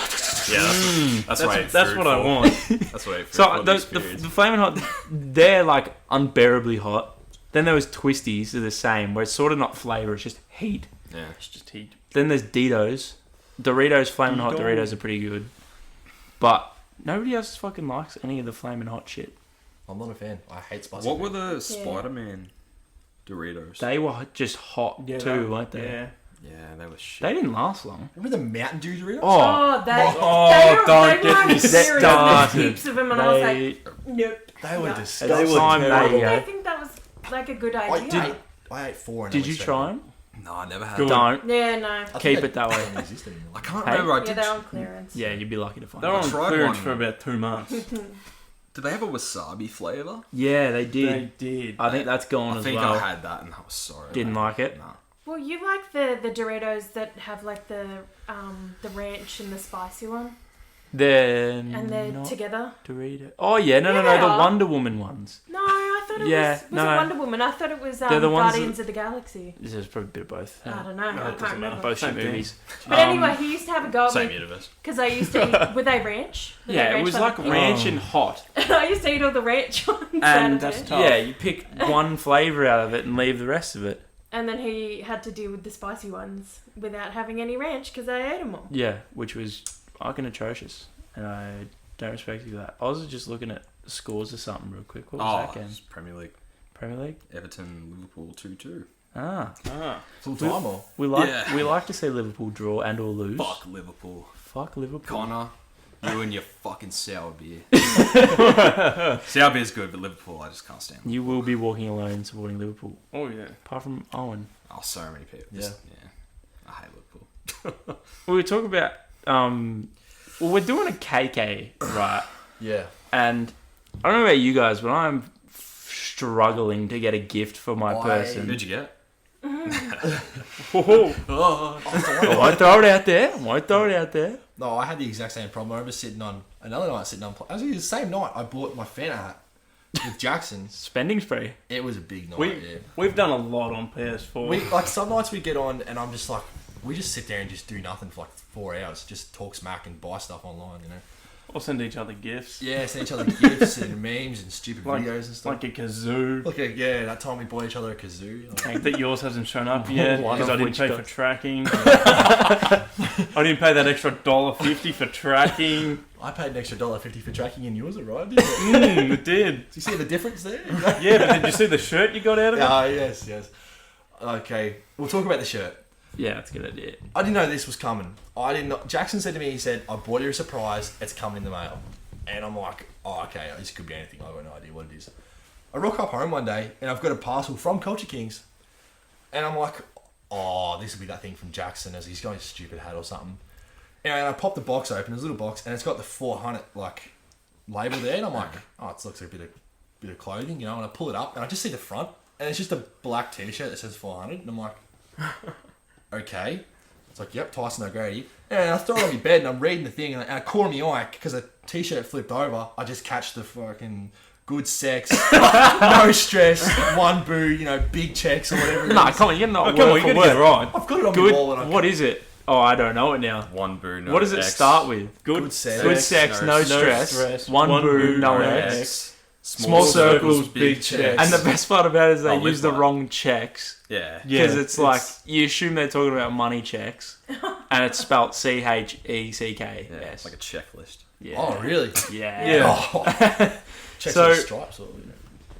Yeah, that's what I ate That's food what I for. want. That's what I ate food So for, the the experience. Flamin' Hot, they're like unbearably hot. Then there was Twisties, they're the same, where it's sort of not flavour, it's just heat. Yeah. It's just heat. Then there's Doritos. Doritos, Flamin' Hot Doritos. Doritos are pretty good. But nobody else fucking likes any of the Flamin' Hot shit. I'm not a fan. I hate spicy. What food. were the Spider-Man Doritos? They were just hot Yeah, too, weren't they? Yeah. Yeah, they were shit. They didn't last long. Remember the Mountain Dew Doritos? Oh, Oh, they don't were get me serious. There's started. heaps of them, and I was like, they, nope. They were no. at disgusting. the were time, terrible. they I think that was like a good idea. I ate 4. And Did I you was try seven. them? No, I never had Good. them. Don't. Yeah, no. I think Keep they it that way. don't exist anymore. I can't Hey? remember. I Yeah, did. they're on clearance. Yeah, you'd be lucky to find They were them. on tried clearance one. for about 2 months. Did they have a wasabi flavour? Yeah, they did. They did. I think that's gone I as think well. I had that and I was sorry. Didn't like it. Nah. Well, you like the Doritos that have like the ranch and the spicy one, Then and they're not together. Dorito. Oh yeah, no, Yeah, the they are. Wonder Woman ones. No, I thought it Yeah, was no. it Wonder Woman. I thought it was They're the ones Guardians of the Galaxy. This is probably a bit of both. I don't know. No, I it can't doesn't remember. Both shit Same thing. movies. But anyway, he used to have a go at Same me universe. because I used to eat. Were they ranch? Were they Yeah, it ranch was like flavour? ranch Oh. and hot. And I used to eat all the ranch ones. And out of that's it. tough. Yeah, you pick one flavour out of it and leave the rest of it. And then he had to deal with the spicy ones without having any ranch because I ate them all. Yeah, which was fucking atrocious. And I don't respect you for that. I was just looking at scores or something real quick. What was that game? it's Premier League. Premier League? Everton, Liverpool 2-2. Ah. Ah. Full time or? We like Yeah. we like to see Liverpool draw and or lose. Fuck Liverpool. Fuck Liverpool. Connor, you and your fucking sour beer. Sour beer's good, but Liverpool, I just can't stand. You will be walking alone supporting Liverpool. Oh, yeah. Apart from Owen. Oh, so many people. Yeah. I hate Liverpool. We were talking about well, we're doing a KK, right? Yeah. And I don't know about you guys, but I'm struggling to get a gift for my I- person. Who'd you get? I won't throw it out there. No, I had the exact same problem. I remember sitting on another night, actually the same night I bought my Fanta hat with Jackson. Spending spree. It was a big night. Yeah. We've done a lot on PS4. We like some nights we get on and I'm just like, we just sit there and just do nothing for like 4 hours, just talk smack and buy stuff online, you know. Or send each other gifts. Yeah, send each other gifts and memes and stupid Like- videos and stuff. Like a kazoo. Yeah, that time we bought each other a kazoo. Like, That yours hasn't shown up yet One because of I didn't which pay got- for tracking. I didn't pay that extra $1.50 for tracking. I paid an extra $1.50 for tracking in yours, right? Did you? It did. Do you see the difference there? Yeah, but did you see the shirt you got out of it? Ah, yes. Okay, we'll talk about the shirt. Yeah, that's a good idea. I didn't know this was coming. I didn't know. Jackson said to me, he said, I bought you a surprise, it's coming in the mail. And I'm like, oh, okay, this could be anything. I've got no idea what it is. I rock up home one day and I've got a parcel from Culture Kings. And I'm like, oh, this will be that thing from Jackson as he's got his stupid hat or something. And I popped the box open. There's a little box, and it's got the 400 like label there. And I'm like, oh, it looks like a bit of clothing, you know. And I pull it up, and I just see the front, and it's just a black T-shirt that says 400. And I'm like, okay. It's like, yep, Tyson O'Grady. And I throw it on my bed, and I'm reading the thing, and I caught my eye because the T-shirt flipped over. I just catch the fucking good sex, no stress, one boo, you know, big checks or whatever. Nah, come on, you're not Come on, word you for gotta get it word. right. I've got it on Good. my wall. And What is it? Oh, I don't know it now. One boo, no What does it X. start with? Good sex. Good sex, no stress. stress. One boo, no X. X. Small circles, big checks. And the best part about it is they use the wrong checks. Yeah. Because it's like, you assume they're talking about money checks. And it's spelt CHECK. Yeah, Yes. it's like a checklist. Yeah. Oh, really? Yeah. Yeah. Oh. Checks So- on stripes or, you know.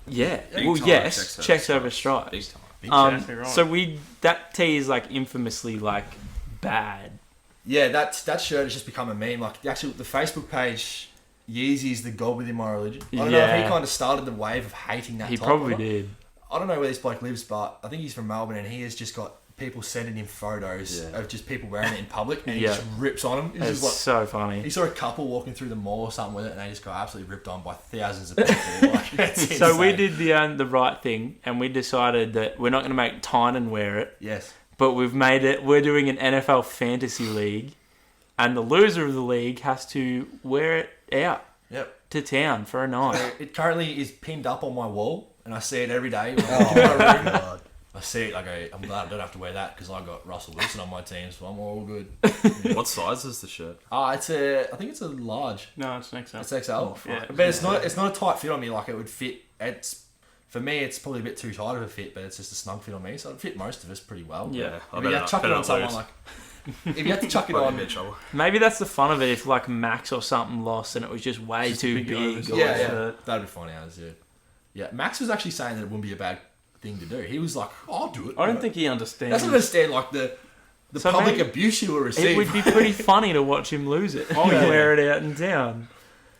Yeah. Big Well, time yes. checks Checks over over stripes. Big time. Exactly right. So that tee is like infamously like bad. Yeah, that shirt has just become a meme. Like the Facebook page, Yeezy's the God within my religion. I don't know if he Yeah. kind of started the wave of hating that. He type probably of it. did. I don't know where this bloke lives, but I think he's from Melbourne, and he has just got people sending him photos of just people wearing it in public, and he Yeah. just rips on them. He's It's just like, so funny. he saw a couple walking through the mall or something with it, and they just got absolutely ripped on by thousands of people. Like, it's So we insane. did the right thing, and we decided that we're not going to make Tynan wear it, Yes. but we're doing an NFL fantasy league, and the loser of the league has to wear it out Yep. to town for a night. So it currently is pinned up on my wall, and I see it every day. When I walk in my room. I see it. I go, I'm glad I don't have to wear that because I got Russell Wilson on my team, so I'm all good. What size is the shirt? I think it's a large. No, it's next up. It's XL. Yeah. But it's not a tight fit on me. Like it would fit. For me, it's probably a bit too tight of a fit, but it's just a snug fit on me, so it'd fit most of us pretty well. Yeah. I If you had to chuck it on someone like, if you had to chuck it on, Maybe that's the fun of it. If like Max or something lost and it was just way Just too big big. oversized. or yeah, whatever. that'd be funny as yeah. Max was actually saying that it wouldn't be a bad thing to do. He was like, I'll do it. I don't think he understands. That's not understand like the So public maybe abuse you will receive. It would be pretty funny to watch him lose it. Oh, yeah. Wear it out in town.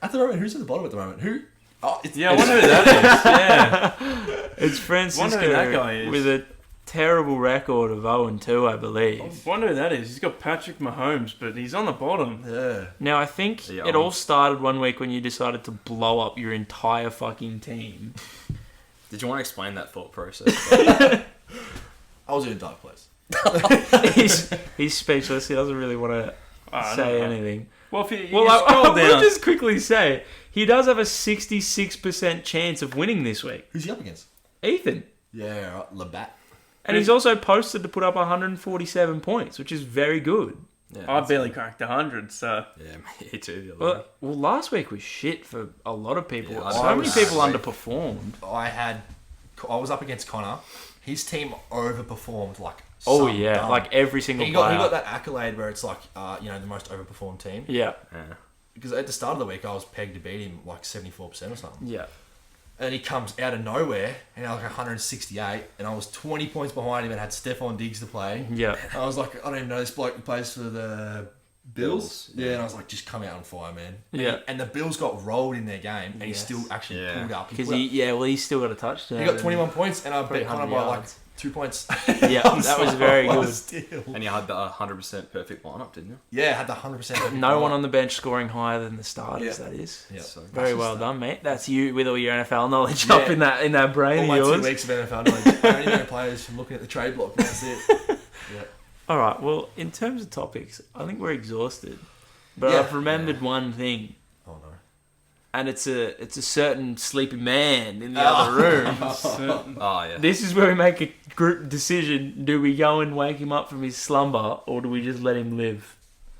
At the moment, who's at the bottom at the moment? Who? Oh, Yeah, I wonder who that is. Yeah. It's Francisco Wonder who that guy is. with a terrible record of 0-2, I believe. I wonder who that is. He's got Patrick Mahomes, but he's on the bottom. Yeah. Now, I think Yeah, it all started one week when you decided to blow up your entire fucking team. Did you want to explain that thought process? I was in a dark place. he's speechless. He doesn't really want to say anything. Well, if you Well, I scroll will down, just quickly say, he does have a 66% chance of winning this week. Who's he up against? Ethan. Yeah, right. Labatt. And he's also posted to put up 147 points, which is very good. Yeah, I barely cracked 100, so Yeah, me too. The other Well, last week was shit for a lot of people. Yeah, So I many was- people underperformed. I was up against Connor. His team overperformed like. Oh some yeah, dumb. like every single he player. got that accolade where it's like the most overperformed team. Yeah, yeah. Because at the start of the week I was pegged to beat him like 74% or something. yeah. And he comes out of nowhere and like 168, and I was 20 points behind him and had Stephon Diggs to play. Yeah. I was like, I don't even know this bloke who plays for the Bills. Yeah, and I was like, just come out on fire, man. Yeah. And the Bills got rolled in their game, and he Yes. still actually Yeah. pulled up. Because put up- he's still got a touchdown. he got 21 points, and I Probably bet Connor 100 by like yards. 2 points. Yeah, that was very good. Still. And you had the 100% perfect lineup, didn't you? Yeah, had the 100%. No one on the bench scoring higher than the starters. Yeah. That is Yeah. So, very well done, mate. That's you with all your NFL knowledge Yeah. up in that brain All of my 2 yours. weeks of NFL knowledge. I only know players from looking at the trade block. That's it. Yeah. All right. Well, in terms of topics, I think we're exhausted. But Yeah. I've remembered one thing, Oh no. and it's a certain sleepy man in the other room. oh, yeah. This is where we make a group decision. Do we go and wake him up from his slumber, or do we just let him live?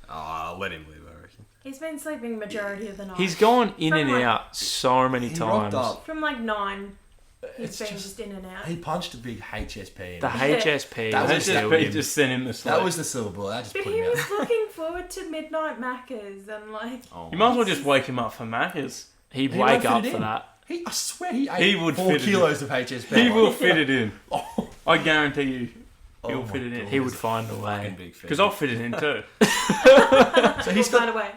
I'll let him live, I reckon. He's been sleeping majority of the night. He's gone in From and like- out so many He rocked times. up. From like 9, he's It's been just just in and out. he punched a big HSP. In The him. HSP. That was killed HSP him. just sent him to sleep. That was the silver bullet. That just But put he him out. was looking forward to midnight Maccas and like Oh, You might as well just wake him up for Macca's. He'd He wake won't fit up it for in. that. I swear he ate He would 4 fit it in. kilos of HSP. He will fit it in. Oh. I guarantee you, he'll Oh fit my it in. God. He would find a fucking way. big fan. Because I'll fit it in too. So he's by got, the way.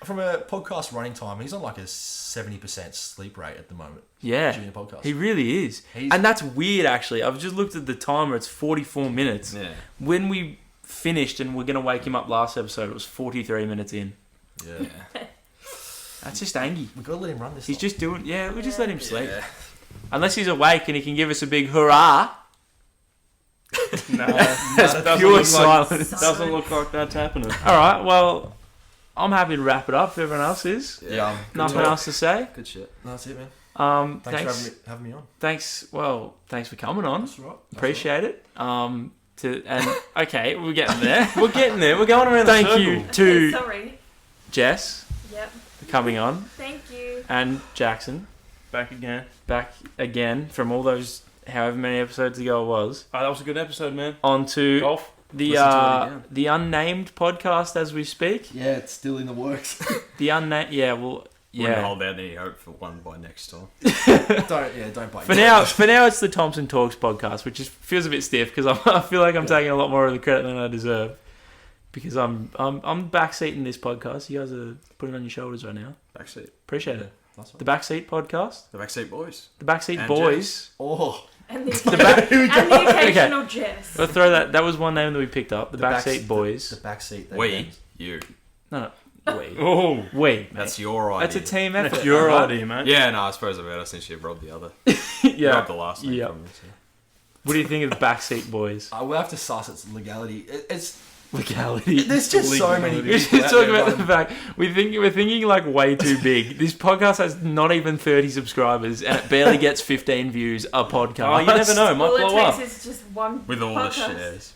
from a podcast running time, he's on like a 70% sleep rate at the moment. Yeah. During the podcast. He really is. He's- And that's weird, actually. I've just looked at the timer. It's 44 minutes. Yeah. When we finished and we're going to wake him up last episode. It was 43 minutes in. Yeah. That's just Angie. We've got to let him run this. He's lot. just doing... Yeah, we'll just let him sleep. Yeah. Unless he's awake and he can give us a big hurrah. No, That's doesn't pure look like- silence. Doesn't look like that's happening. All right, well, I'm happy to wrap it up if everyone else is. Yeah. Nothing else to say. Good shit. No, that's it, man. Thanks. for having me on. Thanks for coming on. That's right. Appreciate it. Okay, we're getting there. We're getting there. We're going around the Thank circle. you Okay, to sorry. Jess Yep. for coming on Thank you. and Jackson Back again. back again from all those however many episodes ago it was Oh, that was a good episode, man. on to Golf. the Listen to it again. the unnamed podcast as we speak. Yeah, it's still in the works. The unnamed, yeah, well, Wouldn't yeah. hold out any hope for one by next time. don't bite. For now, it's the Thompson Talks podcast, which just feels a bit stiff because I feel like I'm taking a lot more of the credit than I deserve because I'm backseating this podcast. You guys are putting it on your shoulders right now. Backseat. Appreciate it. That's The Backseat podcast, The Backseat Boys. the Backseat And Boys. Oh, And the, The back. and the occasional Jess. We'll throw that. That was one name that we picked up. The Backseat Boys. The backseat. We. You. No, we. Oh, We. That's your idea. That's a team effort. that's your alright? idea, mate. Yeah, no, I suppose I've heard since you've robbed the other. You Yeah. robbed the last name Yep. from me. So. What do you think of the Backseat Boys? We'll have to suss its legality. It's Legality. there's just so many. We should talk about the fact we're thinking like way too big. This podcast has not even 30 subscribers and it barely gets 15 views a podcast. Oh, you never know. It might All blow it up. takes is just one With all the podcast. shares.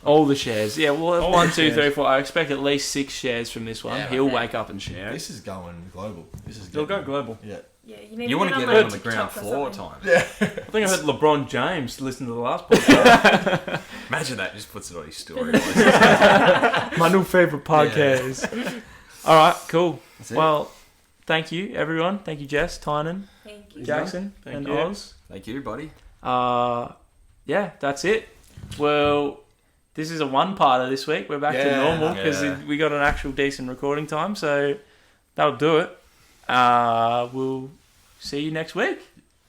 All the shares. Yeah, we'll have All 1, the 2, shares. 3, 4. I expect at least 6 shares from this one. Yeah, He'll okay. wake up and share. This is going global. This is. It'll go getting- global. Yeah. Yeah, you need You want to get like it on the TikTok ground or floor something. time. I think I heard LeBron James listen to the last podcast. Imagine that. Just puts it on his story. My new favorite podcast. All right, cool. That's it. Well, thank you, everyone. Thank you, Jess, Tynan, Thank you. Jackson, Thank and you. Oz. Thank you, buddy. Yeah, that's it. Well, this is a one-parter this week. We're back to Yeah. normal because Yeah. we got an actual decent recording time, so that'll do it. We'll see you next week.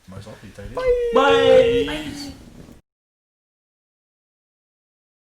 Most likely, take it. Bye. Bye.